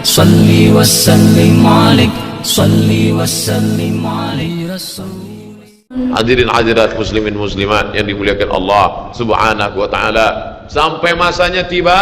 salli wa sallim alaik, salli wa sallim alaik Rasul. Hadirin hadirat muslimin muslimat yang dimuliakan Allah subhanahu wa ta'ala, sampai masanya tiba,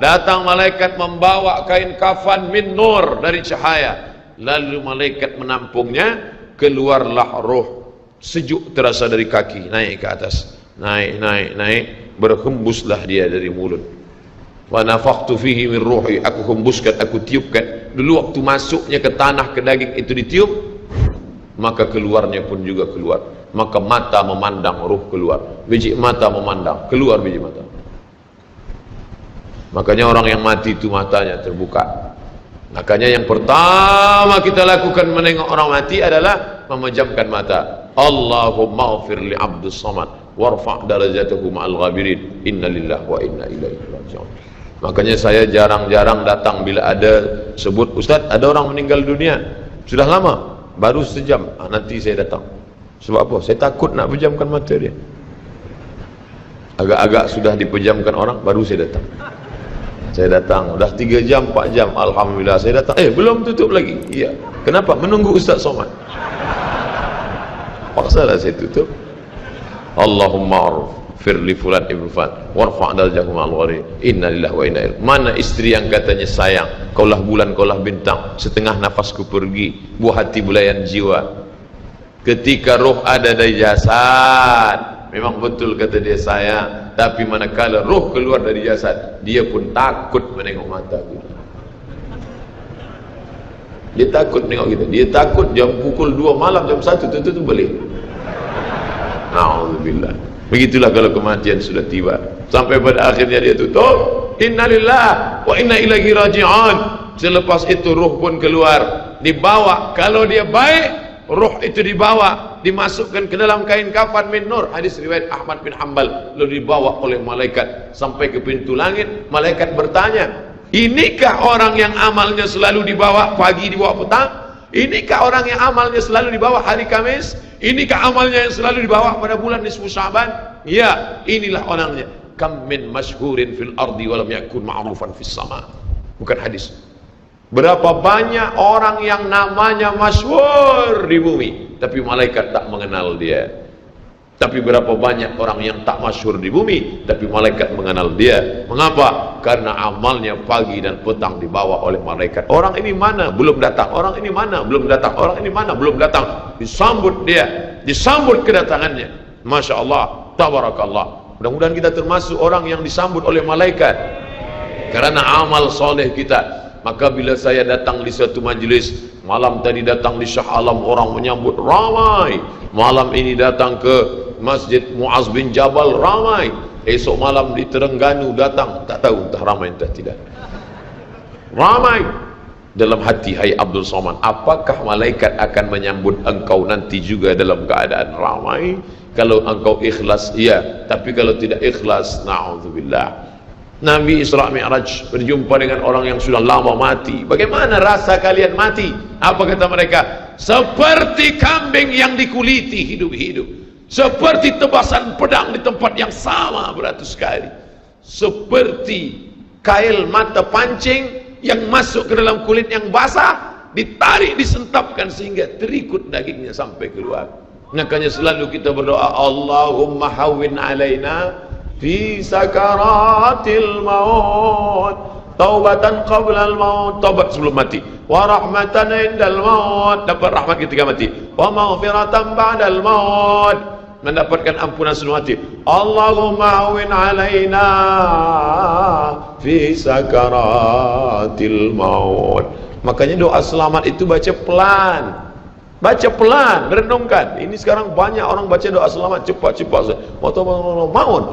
datang malaikat membawa kain kafan min nur, dari cahaya. Lalu malaikat menampungnya, keluarlah roh sejuk terasa dari kaki, naik ke atas, naik, berhembuslah dia dari mulut. Wa nafakhtu fihi min ruhi, aku hembuskan, aku tiupkan. Dulu waktu masuknya ke tanah, ke daging itu ditiup, maka keluarnya pun juga keluar. Maka mata memandang, ruh keluar. Biji mata memandang, keluar biji mata. Makanya orang yang mati itu matanya terbuka. Makanya yang pertama kita lakukan menengok orang mati adalah memejamkan mata. Allahumma ghfir li abdus samad warfa' darajatahu ma'al ghabirin, inna lillahi wa inna ilaihi raji'un. Makanya saya jarang-jarang datang bila ada sebut, Ustaz ada orang meninggal dunia, sudah lama, baru sejam, nanti saya datang. Sebab apa? Saya takut nak pejamkan mata dia. Agak-agak sudah dipejamkan orang, baru saya datang. Saya datang, dah 3 jam, 4 jam, alhamdulillah saya datang. Belum tutup lagi. Iya. Kenapa? Menunggu Ustaz Somad. Paksalah saya tutup. Allahumma firli fulan ibn fulan warfa' darajatahu ma'al ghabirin, inna lillahi wa inna ilaihi. Mana istri yang katanya sayang, kaulah bulan, kaulah bintang, setengah nafasku pergi, buah hati bulayan jiwa. Ketika roh ada dari jasad, memang betul kata dia sayang, tapi manakala roh keluar dari jasad, dia pun takut menengok mata kita. Dia takut menengok kita. Dia takut jam pukul 2 malam, jam 1 tutup balik. Na'udzubillah. Begitulah kalau kematian sudah tiba. Sampai pada akhirnya dia tutup, innalillah wa inna ilaihi raji'un. Selepas itu roh pun keluar, dibawa. Kalau dia baik, roh itu dibawa, dimasukkan ke dalam kain kafan min nur, hadis riwayat Ahmad bin Hanbal. Lalu dibawa oleh malaikat sampai ke pintu langit. Malaikat bertanya, inikah orang yang amalnya selalu dibawa pagi, dibawa petang? Inikah orang yang amalnya selalu dibawa hari Kamis? Inikah amalnya yang selalu dibawa pada bulan nisfu Sya'ban? Ya, inilah orangnya. Kam min masyhurin fil ardi walam yakun ma'rufan fis sama. Bukan hadis. Berapa banyak orang yang namanya masyhur di bumi, tapi malaikat tak mengenal dia. Tapi berapa banyak orang yang tak masyhur di bumi, tapi malaikat mengenal dia. Mengapa? Karena amalnya pagi dan petang dibawa oleh malaikat. Orang ini mana? Belum datang. Orang ini mana? Belum datang. Orang ini mana? Belum datang. Disambut dia, disambut kedatangannya. Masya Allah, tabarakallah. Mudah-mudahan kita termasuk orang yang disambut oleh malaikat karena amal soleh kita. Maka bila saya datang di suatu majlis, malam tadi datang di Shah Alam, orang menyambut ramai. Malam ini datang ke Masjid Muaz bin Jabal, ramai. Esok malam di Terengganu datang, tak tahu entah ramai entah tidak. Ramai. Dalam hati, hai Abdul Somad, apakah malaikat akan menyambut engkau nanti juga dalam keadaan ramai? Kalau engkau ikhlas, iya. Tapi kalau tidak ikhlas, na'udzubillah. Nabi Isra Mi'raj berjumpa dengan orang yang sudah lama mati. Bagaimana rasa kalian mati? Apa kata mereka? Seperti kambing yang dikuliti hidup-hidup, seperti tebasan pedang di tempat yang sama beratus kali, seperti kail mata pancing yang masuk ke dalam kulit yang basah, ditarik, disentapkan sehingga terikut dagingnya sampai keluar. Makanya selalu kita berdoa, Allahumma hawwin alaina fi sakaratil maut, taubatan qabla al maut, taubat sebelum mati, wa rahmatan indal maut, dapat rahmat ketika mati, wa maghfiratan ba'dal maut, mendapatkan ampunan sebelum mati. Allahumma hawwin alaina fi sakaratil maut. Makanya doa selamat itu baca pelan. Baca pelan, renungkan. Ini sekarang banyak orang baca doa selamat cepat-cepat. Maut.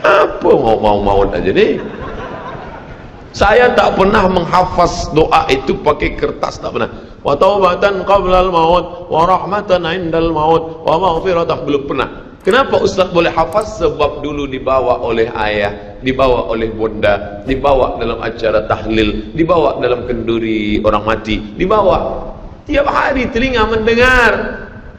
Apa maut aja nih? Saya tak pernah menghafaz doa itu pakai kertas, tak pernah. Wa taubatan qablal maut, wa rahmatan indal maut, wa maghfiratan, belum pernah. Kenapa Ustaz boleh hafaz? Sebab dulu dibawa oleh ayah, dibawa oleh bunda, dibawa dalam acara tahlil, dibawa dalam kenduri orang mati, dibawa. Tiap hari telinga mendengar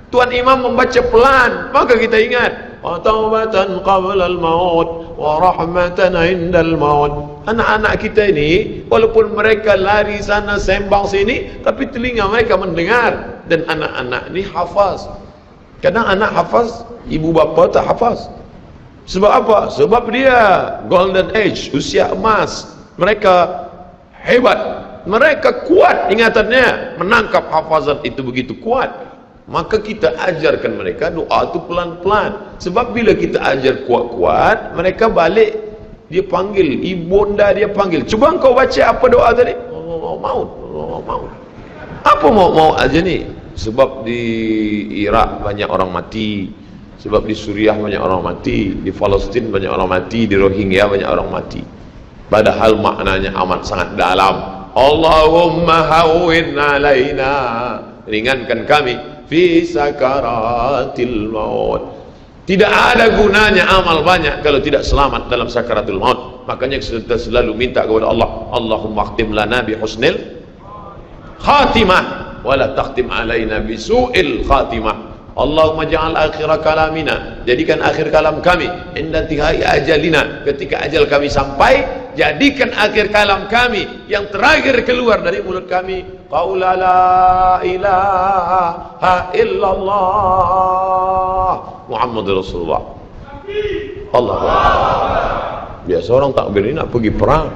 Tuan Imam membaca pelan, maka kita ingat. Wa taubatan qablal maut, wa rahmatan indal maut. Anak-anak kita ini walaupun mereka lari sana sembang sini, tapi telinga mereka mendengar. Dan anak-anak ini hafaz. Kadang anak hafaz, ibu bapa tak hafaz. Sebab apa? Sebab dia golden age, usia emas. Mereka hebat, mereka kuat ingatannya, menangkap hafazan itu begitu kuat. Maka kita ajarkan mereka doa itu pelan-pelan. Sebab bila kita ajar kuat-kuat, mereka balik, dia panggil, ibunda dia panggil, cuba engkau baca apa doa tadi? Allah maut, Allah maut. Apa mau aja ni? Sebab di Iraq banyak orang mati, sebab di Suriah banyak orang mati, di Palestin banyak orang mati, di Rohingya banyak orang mati. Padahal maknanya amat sangat dalam. Allahumma hawwin alaina, ringankan kami fi sakaratil maut. Tidak ada gunanya amal banyak kalau tidak selamat dalam sakaratul maut. Makanya kita selalu minta kepada Allah, Allahumma khtim lana bi husnil khatimah wa la takhtim alaina bi su'il khatimah. Allahumma ja'al akhira kalamina, jadikan akhir kalam kami inda tihai ajalina, ketika ajal kami sampai, jadikan akhir kalam kami yang terakhir keluar dari mulut kami qaula la ilaha illallah Muhammadur Rasulullah. Allahu Akbar. Biasa orang takbir ini nak pergi perang,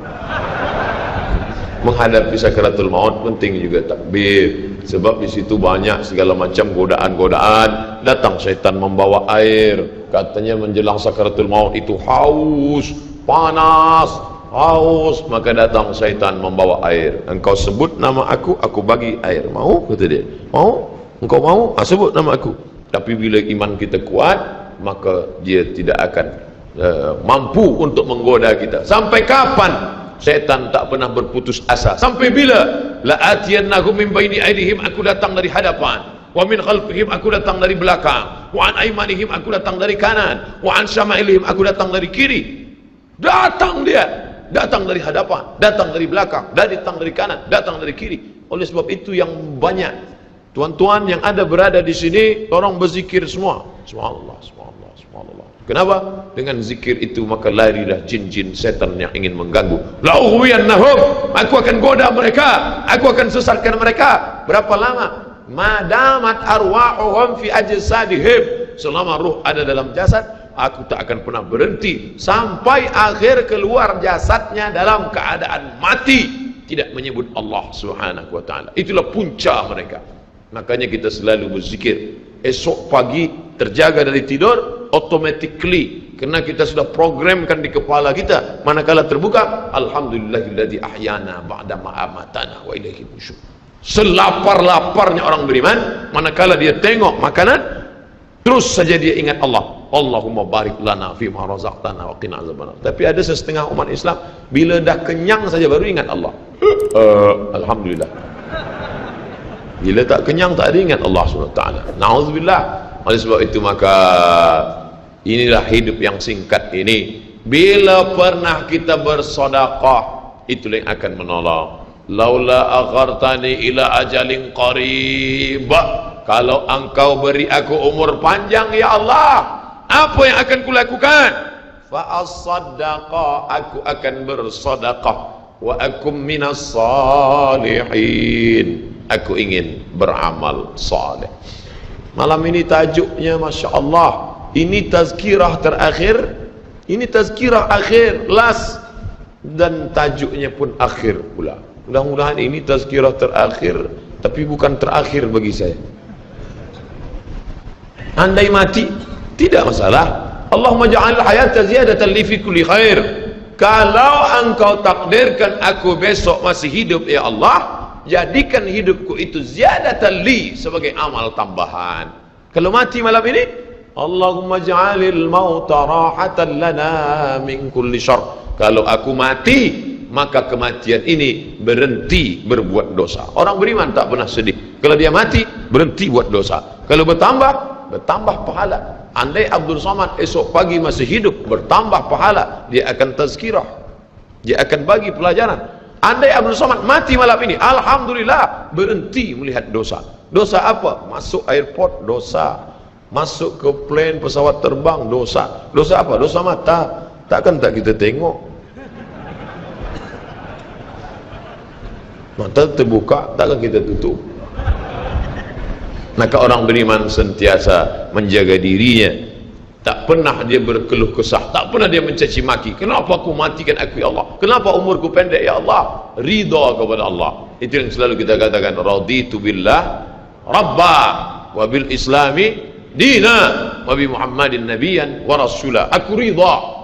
menghadapi sakaratul maut penting juga takbir. Sebab di situ banyak segala macam godaan-godaan. Datang syaitan membawa air, katanya menjelang sakaratul maut itu haus, panas, haus, maka datang syaitan membawa air. Engkau sebut nama aku bagi air. Mau? Kata dia. Mau? Engkau mau? Sebut nama aku. Tapi bila iman kita kuat, maka dia tidak akan mampu untuk menggoda kita. Sampai kapan syaitan tak pernah berputus asa? Sampai bila? La atiyannahum min baini aydihim, aku datang dari hadapan, wa min khalfihim, aku datang dari belakang, wa an aymanihim, aku datang dari kanan, wa an syama'ilihim, aku datang dari kiri. Datang dia, datang dari hadapan, datang dari belakang, datang dari kanan, datang dari kiri. Oleh sebab itu yang banyak tuan-tuan yang ada berada di sini, tolong berzikir semua. Subhanallah, subhanallah, subhanallah. Kenapa? Dengan zikir itu maka larilah jin-jin setan yang ingin mengganggu. La'uwiyannahum, aku akan goda mereka, aku akan sesatkan mereka. Berapa lama? Madamat arwahuhum fi ajsadihim, selama ruh ada dalam jasad, aku tak akan pernah berhenti sampai akhir keluar jasadnya dalam keadaan mati, tidak menyebut Allah Subhanahu wa taala. Itulah punca mereka. Makanya kita selalu berzikir. Esok pagi terjaga dari tidur automatically, kerana kita sudah programkan di kepala kita, manakala terbuka, alhamdulillahilladzi ahyana ba'da ma amatana wa ilaihi nusyur. Selapar-laparnya orang beriman, manakala dia tengok makanan, terus saja dia ingat Allah. Allahumma barik lana fi ma razaqtana wa qina azabannar. Tapi ada setengah umat Islam, bila dah kenyang saja baru ingat Allah. Alhamdulillah. Bila tak kenyang tak ada ingat Allah SWT. Na'udzubillah. Oleh sebab itu maka inilah hidup yang singkat ini. Bila pernah kita bersedekah, itulah yang akan menolong. Laula akhartani ila ajalin qarib, kalau engkau beri aku umur panjang ya Allah, apa yang akan kulakukan? Fa as-sadaqah, aku akan bersedekah, wa akum minas salihin, aku ingin beramal saleh. Malam ini tajuknya Masya Allah, ini tazkirah terakhir, ini tazkirah akhir, last, dan tajuknya pun akhir pula. Mudah-mudahan ini tazkirah terakhir, tapi bukan terakhir bagi saya. Andai mati, tidak masalah. Allahumma ja'al hayata ziyadatan li fi kulli khair. Kalau engkau takdirkan aku besok masih hidup ya Allah, jadikan hidupku itu ziyadatan li, sebagai amal tambahan. Kalau mati malam ini, Allahumma ja'alil mauta rahatan lana min kulli syarr. Kalau aku mati, maka kematian ini berhenti berbuat dosa. Orang beriman tak pernah sedih. Kalau dia mati, berhenti buat dosa. Kalau bertambah pahala. Andai Abdul Somad esok pagi masih hidup, bertambah pahala, dia akan tazkirah, dia akan bagi pelajaran. Andai Abdul Somad mati malam ini, alhamdulillah, berhenti melihat dosa. Dosa apa? Masuk airport, dosa. Masuk ke plane pesawat terbang, dosa. Dosa apa? Dosa mata. takkan tak kita tengok. Mata terbuka, takkan kita tutup. Maka orang beriman sentiasa menjaga dirinya, tak pernah dia berkeluh kesah, tak pernah dia mencaci maki. Kenapa aku matikan aku ya Allah? Kenapa umurku pendek ya Allah? Ridha kepada Allah. Itu yang selalu kita katakan, raditu billah rabba wa bil islami dina wa bi muhammadin nabiyan wa rasula. Aku ridha.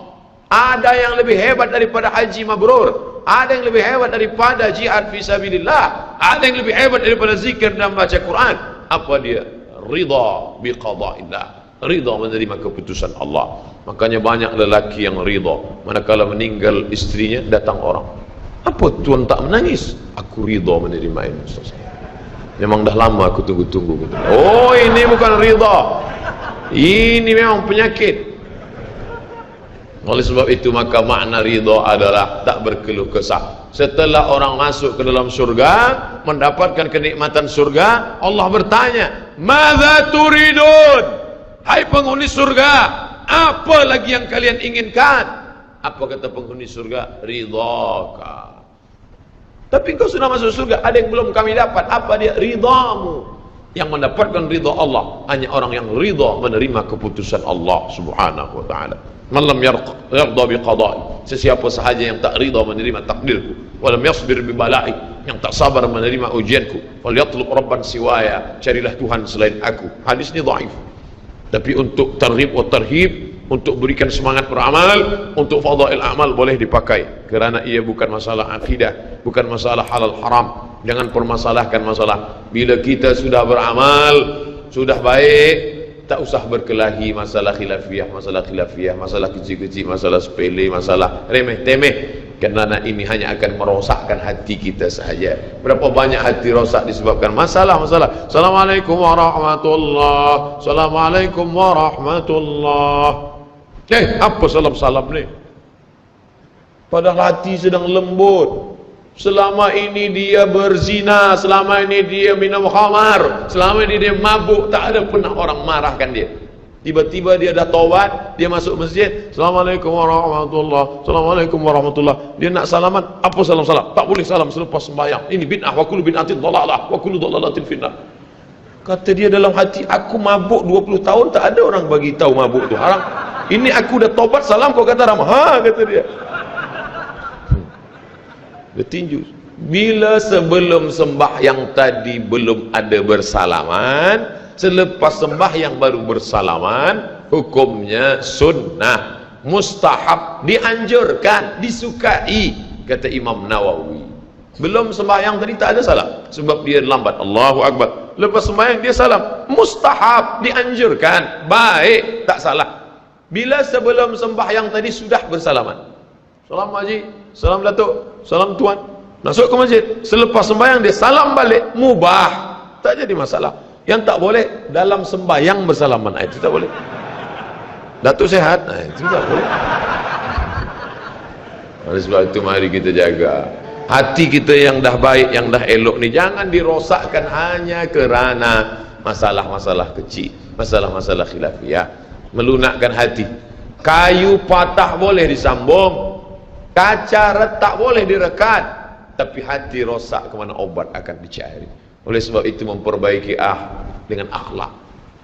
Ada yang lebih hebat daripada haji mabrur, ada yang lebih hebat daripada jihad fisabilillah, ada yang lebih hebat daripada zikir dan baca Quran. Apa dia? Ridha bi qada'illah, ridha menerima keputusan Allah. Makanya banyak lelaki yang ridha manakala meninggal istrinya, datang orang, apa tuan tak menangis? Aku ridha menerima ini, Ustaz. Memang dah lama aku tunggu-tunggu. Oh, ini bukan ridha, ini memang penyakit. Oleh sebab itu maka makna ridha adalah tak berkeluh kesah. Setelah orang masuk ke dalam surga, mendapatkan kenikmatan surga, Allah bertanya, "Madza turidun?" Hai penghuni surga, apa lagi yang kalian inginkan? Apa kata penghuni surga? Ridhaka. Tapi engkau sudah masuk surga, ada yang belum kami dapat. Apa dia? Ridhamu. Yang mendapatkan ridha Allah hanya orang yang ridha menerima keputusan Allah Subhanahu wa taala. Man lam yarda bi qada'i, sesiapa sahaja yang tak ridha menerima takdirku, walam yasbir bi bala'i, yang tak sabar menerima ujianku, falyatlub rabban siwaya, carilah Tuhan selain aku. Hadis ini dhaif. Tapi untuk targhib wa tarhib, untuk berikan semangat beramal, untuk fadail amal boleh dipakai, kerana ia bukan masalah akidah, bukan masalah halal haram. Jangan permasalahkan masalah. Bila kita sudah beramal, sudah baik, tak usah berkelahi masalah khilafiyah, masalah kecil-kecil, masalah sepele, masalah remeh-temeh. Kerana ini hanya akan merosakkan hati kita sahaja. Berapa banyak hati rosak disebabkan masalah-masalah. Assalamualaikum warahmatullahi, Assalamualaikum warahmatullahi. Apa salam-salam ni? Padahal hati sedang lembut. Selama ini dia berzina, selama ini dia minum khamar, selama ini dia mabuk, tak ada pernah orang marahkan dia. Tiba-tiba dia dah taubat, dia masuk masjid, Assalamualaikum warahmatullahi, Assalamualaikum warahmatullahi. Dia nak salaman, apa salam-salam? Tak boleh salam selepas sembahyang. Ini bid'ah, wa kullu bid'atin dhalalah, wa kullu dhalalatin finnar. Kata dia dalam hati, aku mabuk 20 tahun, tak ada orang bagi tahu mabuk tu haram. Ini aku dah taubat, salam kau kata haram. Ha, kata dia. Dia tinju. Bila sebelum sembahyang tadi belum ada bersalaman, selepas sembahyang baru bersalaman, hukumnya sunnah, mustahab, dianjurkan, disukai, kata Imam Nawawi. Belum sembahyang tadi tak ada salam, sebab dia lambat. Allahu Akbar. Lepas sembahyang dia salam, mustahab, dianjurkan, baik, tak salah. Bila sebelum sembahyang tadi sudah bersalaman, salam haji, salam datuk, salam tuan, masuk ke masjid, selepas sembahyang dia salam balik, mubah, tak jadi masalah. Yang tak boleh dalam sembahyang bersalaman, itu tak boleh. Datuk sehat, itu tak boleh. Oleh sebab itu mari kita jaga hati kita yang dah baik, yang dah elok ni, jangan dirosakkan hanya kerana masalah-masalah kecil, masalah-masalah khilafiyah. Melunakkan hati. Kayu patah boleh disambung, kaca retak boleh direkat, tapi hati rosak, kemana obat akan dicari. Oleh sebab itu memperbaiki dengan akhlak.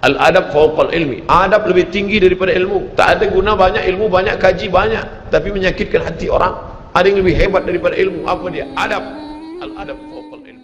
Al-adab fawqal ilmi, adab lebih tinggi daripada ilmu. Tak ada guna banyak ilmu, banyak kaji banyak, tapi menyakitkan hati orang. Ada yang lebih hebat daripada ilmu. Apa dia? Adab. Al-adab fawqal ilmi.